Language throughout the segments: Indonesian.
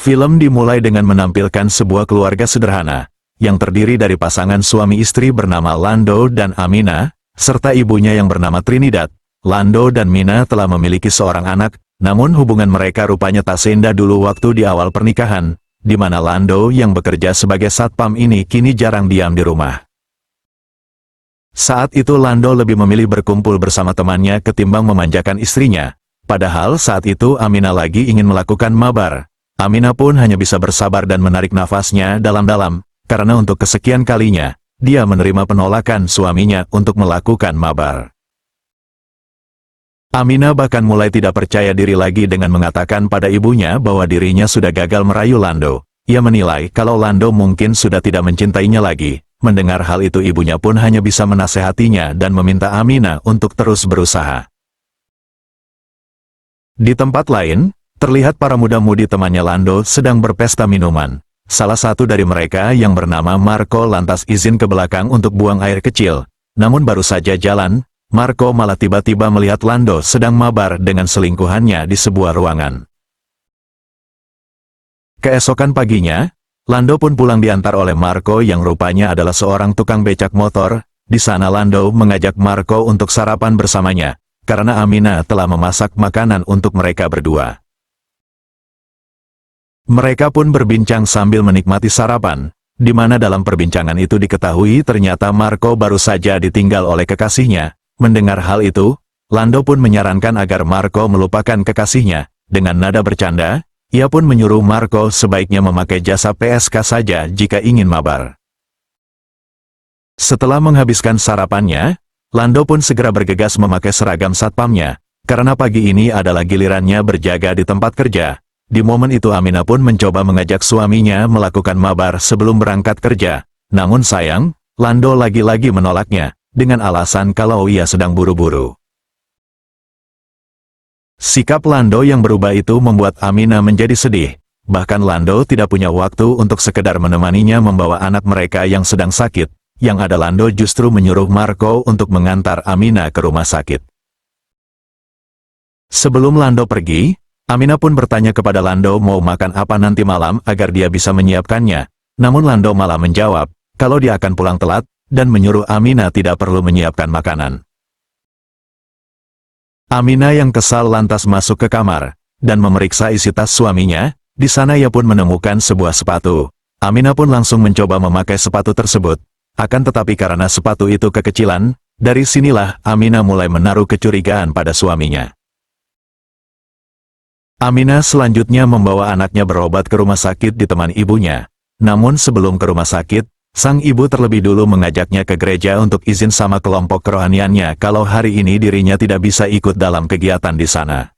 Film dimulai dengan menampilkan sebuah keluarga sederhana, yang terdiri dari pasangan suami istri bernama Lando dan Amina, serta ibunya yang bernama Trinidad. Lando dan Mina telah memiliki seorang anak, namun hubungan mereka rupanya tak seindah dulu waktu di awal pernikahan, di mana Lando yang bekerja sebagai satpam ini kini jarang diam di rumah. Saat itu Lando lebih memilih berkumpul bersama temannya ketimbang memanjakan istrinya, padahal saat itu Amina lagi ingin melakukan mabar. Amina pun hanya bisa bersabar dan menarik nafasnya dalam-dalam, karena untuk kesekian kalinya, dia menerima penolakan suaminya untuk melakukan mabar. Amina bahkan mulai tidak percaya diri lagi dengan mengatakan pada ibunya bahwa dirinya sudah gagal merayu Lando. Ia menilai kalau Lando mungkin sudah tidak mencintainya lagi. Mendengar hal itu ibunya pun hanya bisa menasehatinya dan meminta Amina untuk terus berusaha. Di tempat lain, terlihat para muda-mudi temannya Lando sedang berpesta minuman. Salah satu dari mereka yang bernama Marco lantas izin ke belakang untuk buang air kecil. Namun baru saja jalan, Marco malah tiba-tiba melihat Lando sedang mabar dengan selingkuhannya di sebuah ruangan. Keesokan paginya, Lando pun pulang diantar oleh Marco yang rupanya adalah seorang tukang becak motor. Di sana Lando mengajak Marco untuk sarapan bersamanya, karena Amina telah memasak makanan untuk mereka berdua. Mereka pun berbincang sambil menikmati sarapan, di mana dalam perbincangan itu diketahui ternyata Marco baru saja ditinggal oleh kekasihnya. Mendengar hal itu, Lando pun menyarankan agar Marco melupakan kekasihnya. Dengan nada bercanda, ia pun menyuruh Marco sebaiknya memakai jasa PSK saja jika ingin mabar. Setelah menghabiskan sarapannya, Lando pun segera bergegas memakai seragam satpamnya, karena pagi ini adalah gilirannya berjaga di tempat kerja. Di momen itu Amina pun mencoba mengajak suaminya melakukan mabar sebelum berangkat kerja. Namun sayang, Lando lagi-lagi menolaknya, dengan alasan kalau ia sedang buru-buru. Sikap Lando yang berubah itu membuat Amina menjadi sedih. Bahkan Lando tidak punya waktu untuk sekedar menemaninya membawa anak mereka yang sedang sakit. Yang ada Lando justru menyuruh Marco untuk mengantar Amina ke rumah sakit. Sebelum Lando pergi, Amina pun bertanya kepada Lando mau makan apa nanti malam agar dia bisa menyiapkannya. Namun Lando malah menjawab, kalau dia akan pulang telat, dan menyuruh Amina tidak perlu menyiapkan makanan. Amina yang kesal lantas masuk ke kamar, dan memeriksa isi tas suaminya. Di sana ia pun menemukan sebuah sepatu. Amina pun langsung mencoba memakai sepatu tersebut. Akan tetapi karena sepatu itu kekecilan, dari sinilah Amina mulai menaruh kecurigaan pada suaminya. Amina selanjutnya membawa anaknya berobat ke rumah sakit ditemani ibunya. Namun sebelum ke rumah sakit, sang ibu terlebih dulu mengajaknya ke gereja untuk izin sama kelompok kerohaniannya kalau hari ini dirinya tidak bisa ikut dalam kegiatan di sana.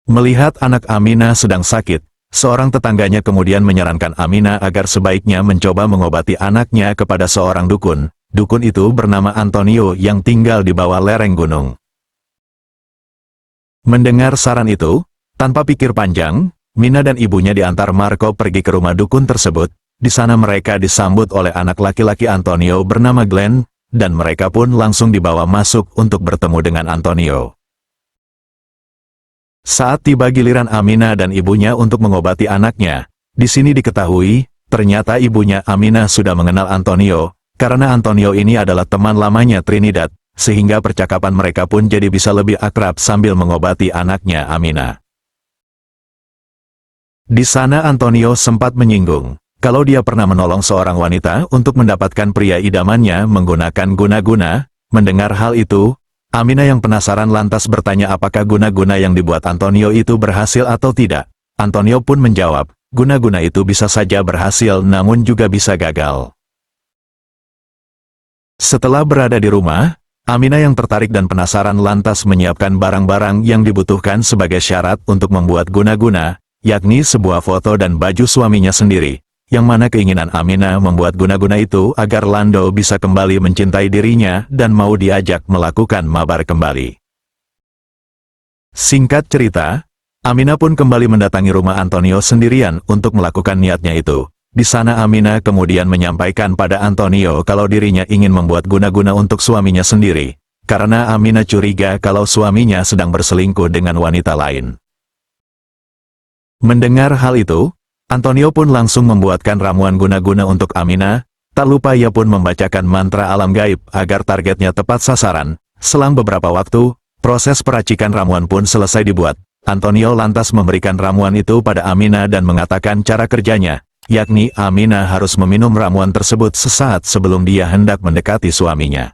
Melihat anak Amina sedang sakit, seorang tetangganya kemudian menyarankan Amina agar sebaiknya mencoba mengobati anaknya kepada seorang dukun. Dukun itu bernama Antonio yang tinggal di bawah lereng gunung. Mendengar saran itu, tanpa pikir panjang, Mina dan ibunya diantar Marco pergi ke rumah dukun tersebut. Di sana mereka disambut oleh anak laki-laki Antonio bernama Glenn, dan mereka pun langsung dibawa masuk untuk bertemu dengan Antonio. Saat tiba giliran Amina dan ibunya untuk mengobati anaknya, di sini diketahui, ternyata ibunya Amina sudah mengenal Antonio, karena Antonio ini adalah teman lamanya Trinidad, sehingga percakapan mereka pun jadi bisa lebih akrab sambil mengobati anaknya Amina. Di sana Antonio sempat menyinggung kalau dia pernah menolong seorang wanita untuk mendapatkan pria idamannya menggunakan guna-guna. Mendengar hal itu, Amina yang penasaran lantas bertanya apakah guna-guna yang dibuat Antonio itu berhasil atau tidak. Antonio pun menjawab, guna-guna itu bisa saja berhasil namun juga bisa gagal. Setelah berada di rumah, Amina yang tertarik dan penasaran lantas menyiapkan barang-barang yang dibutuhkan sebagai syarat untuk membuat guna-guna, yakni sebuah foto dan baju suaminya sendiri. Yang mana keinginan Amina membuat guna-guna itu agar Lando bisa kembali mencintai dirinya dan mau diajak melakukan mabar kembali. Singkat cerita, Amina pun kembali mendatangi rumah Antonio sendirian untuk melakukan niatnya itu. Di sana Amina kemudian menyampaikan pada Antonio kalau dirinya ingin membuat guna-guna untuk suaminya sendiri, karena Amina curiga kalau suaminya sedang berselingkuh dengan wanita lain. Mendengar hal itu, Antonio pun langsung membuatkan ramuan guna-guna untuk Amina, tak lupa ia pun membacakan mantra alam gaib agar targetnya tepat sasaran. Selang beberapa waktu, proses peracikan ramuan pun selesai dibuat. Antonio lantas memberikan ramuan itu pada Amina dan mengatakan cara kerjanya, yakni Amina harus meminum ramuan tersebut sesaat sebelum dia hendak mendekati suaminya.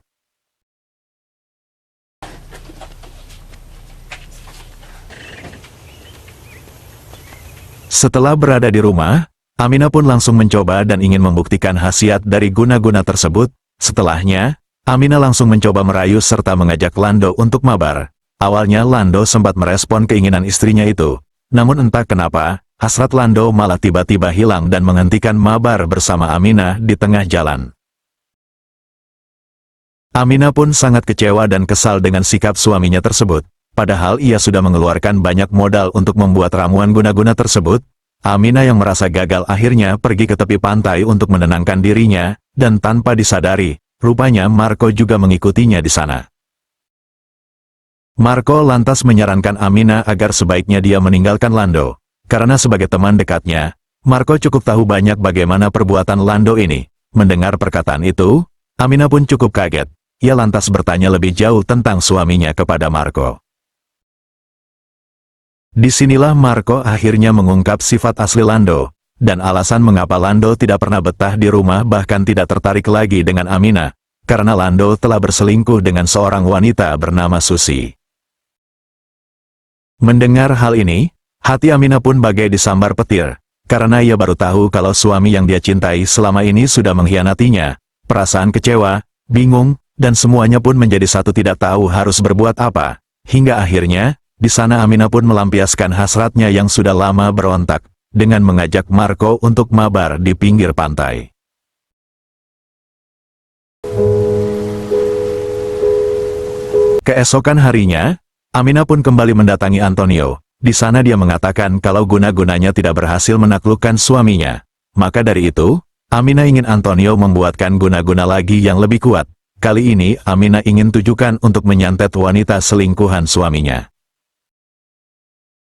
Setelah berada di rumah, Amina pun langsung mencoba dan ingin membuktikan khasiat dari guna-guna tersebut. Setelahnya, Amina langsung mencoba merayu serta mengajak Lando untuk mabar. Awalnya Lando sempat merespon keinginan istrinya itu. Namun entah kenapa, hasrat Lando malah tiba-tiba hilang dan menghentikan mabar bersama Amina di tengah jalan. Amina pun sangat kecewa dan kesal dengan sikap suaminya tersebut. Padahal ia sudah mengeluarkan banyak modal untuk membuat ramuan guna-guna tersebut. Amina yang merasa gagal akhirnya pergi ke tepi pantai untuk menenangkan dirinya, dan tanpa disadari, rupanya Marco juga mengikutinya di sana. Marco lantas menyarankan Amina agar sebaiknya dia meninggalkan Lando. Karena sebagai teman dekatnya, Marco cukup tahu banyak bagaimana perbuatan Lando ini. Mendengar perkataan itu, Amina pun cukup kaget. Ia lantas bertanya lebih jauh tentang suaminya kepada Marco. Disinilah Marco akhirnya mengungkap sifat asli Lando, dan alasan mengapa Lando tidak pernah betah di rumah bahkan tidak tertarik lagi dengan Amina, karena Lando telah berselingkuh dengan seorang wanita bernama Susi. Mendengar hal ini, hati Amina pun bagai disambar petir, karena ia baru tahu kalau suami yang dia cintai selama ini sudah mengkhianatinya. Perasaan kecewa, bingung, dan semuanya pun menjadi satu tidak tahu harus berbuat apa, hingga akhirnya, di sana Amina pun melampiaskan hasratnya yang sudah lama berontak, dengan mengajak Marco untuk mabar di pinggir pantai. Keesokan harinya, Amina pun kembali mendatangi Antonio. Di sana dia mengatakan kalau guna-gunanya tidak berhasil menaklukkan suaminya. Maka dari itu, Amina ingin Antonio membuatkan guna-guna lagi yang lebih kuat. Kali ini Amina ingin tujukan untuk menyantet wanita selingkuhan suaminya.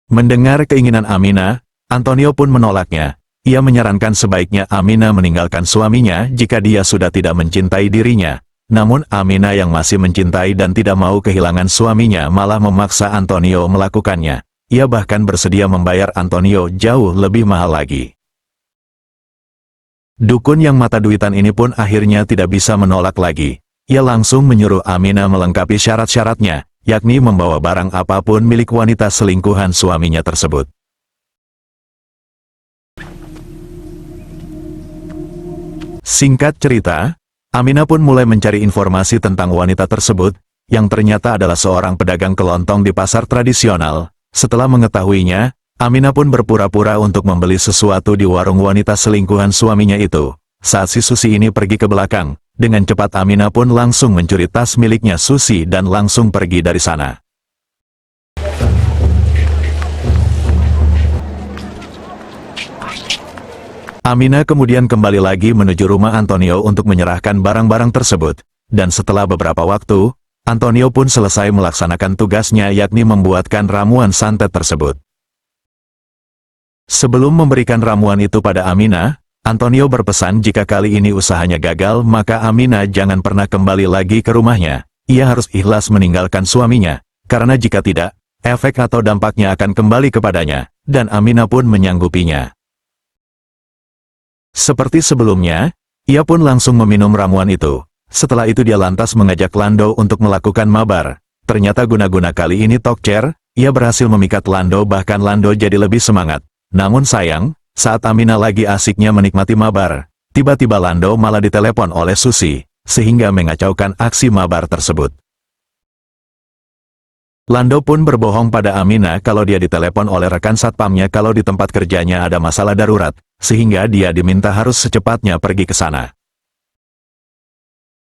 Mendengar keinginan Amina, Antonio pun menolaknya. Ia menyarankan sebaiknya Amina meninggalkan suaminya jika dia sudah tidak mencintai dirinya. Namun Amina yang masih mencintai dan tidak mau kehilangan suaminya malah memaksa Antonio melakukannya. Ia bahkan bersedia membayar Antonio jauh lebih mahal lagi. Dukun yang mata duitan ini pun akhirnya tidak bisa menolak lagi. Ia langsung menyuruh Amina melengkapi syarat-syaratnya, yakni membawa barang apapun milik wanita selingkuhan suaminya tersebut. Singkat cerita, Amina pun mulai mencari informasi tentang wanita tersebut, yang ternyata adalah seorang pedagang kelontong di pasar tradisional. Setelah mengetahuinya, Amina pun berpura-pura untuk membeli sesuatu di warung wanita selingkuhan suaminya itu. Saat si Susi ini pergi ke belakang, dengan cepat Amina pun langsung mencuri tas miliknya Susi dan langsung pergi dari sana. Amina kemudian kembali lagi menuju rumah Antonio untuk menyerahkan barang-barang tersebut, dan setelah beberapa waktu, Antonio pun selesai melaksanakan tugasnya yakni membuatkan ramuan santet tersebut. Sebelum memberikan ramuan itu pada Amina, Antonio berpesan jika kali ini usahanya gagal maka Amina jangan pernah kembali lagi ke rumahnya. Ia harus ikhlas meninggalkan suaminya, karena jika tidak, efek atau dampaknya akan kembali kepadanya, dan Amina pun menyanggupinya. Seperti sebelumnya, ia pun langsung meminum ramuan itu. Setelah itu dia lantas mengajak Lando untuk melakukan mabar. Ternyata guna-guna kali ini tokcer, ia berhasil memikat Lando bahkan Lando jadi lebih semangat. Namun sayang, saat Amina lagi asiknya menikmati mabar, tiba-tiba Lando malah ditelepon oleh Susi, sehingga mengacaukan aksi mabar tersebut. Lando pun berbohong pada Amina kalau dia ditelepon oleh rekan satpamnya kalau di tempat kerjanya ada masalah darurat, sehingga dia diminta harus secepatnya pergi ke sana.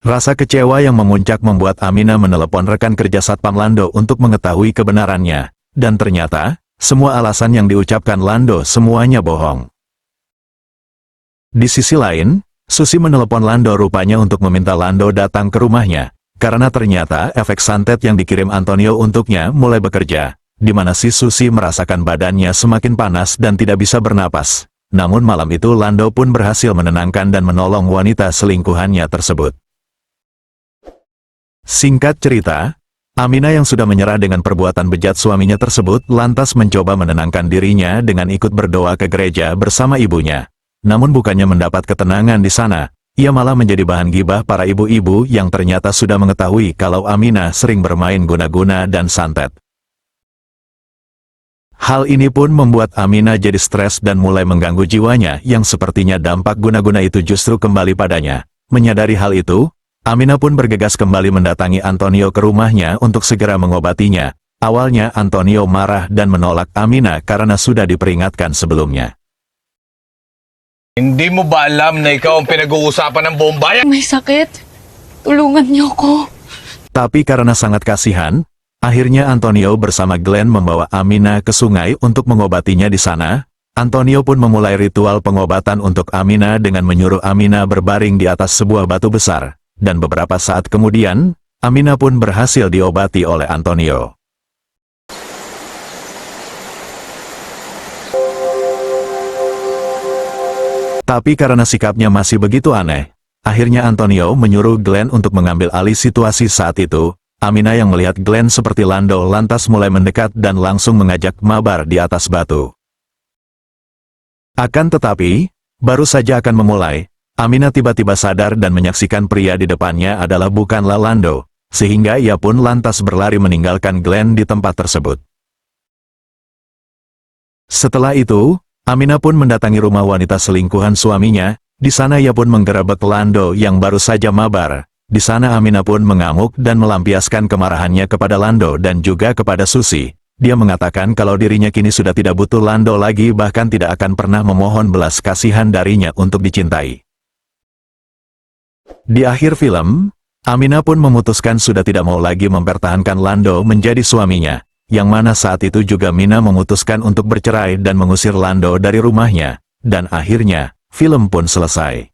Rasa kecewa yang memuncak membuat Amina menelepon rekan kerja satpam Lando untuk mengetahui kebenarannya, dan ternyata, semua alasan yang diucapkan Lando semuanya bohong. Di sisi lain, Susi menelepon Lando rupanya untuk meminta Lando datang ke rumahnya, karena ternyata efek santet yang dikirim Antonio untuknya mulai bekerja. di mana si Susi merasakan badannya semakin panas dan tidak bisa bernapas. Namun malam itu Lando pun berhasil menenangkan dan menolong wanita selingkuhannya tersebut. Singkat cerita, Aminah yang sudah menyerah dengan perbuatan bejat suaminya tersebut lantas mencoba menenangkan dirinya dengan ikut berdoa ke gereja bersama ibunya. Namun bukannya mendapat ketenangan di sana, ia malah menjadi bahan gibah para ibu-ibu yang ternyata sudah mengetahui kalau Aminah sering bermain guna-guna dan santet. Hal ini pun membuat Aminah jadi stres dan mulai mengganggu jiwanya yang sepertinya dampak guna-guna itu justru kembali padanya. Menyadari hal itu, Aminah pun bergegas kembali mendatangi Antonio ke rumahnya untuk segera mengobatinya. Awalnya Antonio marah dan menolak Aminah karena sudah diperingatkan sebelumnya. Hindi mo ba alam na ikaw ang pinag-uusapan ng buong bayan? May sakit. Tulungan niyo ko. Tapi karena sangat kasihan, akhirnya Antonio bersama Glenn membawa Aminah ke sungai untuk mengobatinya di sana. Antonio pun memulai ritual pengobatan untuk Aminah dengan menyuruh Aminah berbaring di atas sebuah batu besar. Dan beberapa saat kemudian, Aminah pun berhasil diobati oleh Antonio. Tapi karena sikapnya masih begitu aneh, akhirnya Antonio menyuruh Glenn untuk mengambil alih situasi saat itu. Aminah yang melihat Glenn seperti Lando lantas mulai mendekat dan langsung mengajak mabar di atas batu. Akan tetapi, baru saja akan memulai, Aminah tiba-tiba sadar dan menyaksikan pria di depannya adalah bukanlah Lando, sehingga ia pun lantas berlari meninggalkan Glenn di tempat tersebut. Setelah itu, Aminah pun mendatangi rumah wanita selingkuhan suaminya. Di sana ia pun menggerebek Lando yang baru saja mabar. Di sana Aminah pun mengamuk dan melampiaskan kemarahannya kepada Lando dan juga kepada Susi. Dia mengatakan kalau dirinya kini sudah tidak butuh Lando lagi, bahkan tidak akan pernah memohon belas kasihan darinya untuk dicintai. Di akhir film, Aminah pun memutuskan sudah tidak mau lagi mempertahankan Lando menjadi suaminya, yang mana saat itu juga Mina memutuskan untuk bercerai dan mengusir Lando dari rumahnya, dan akhirnya, film pun selesai.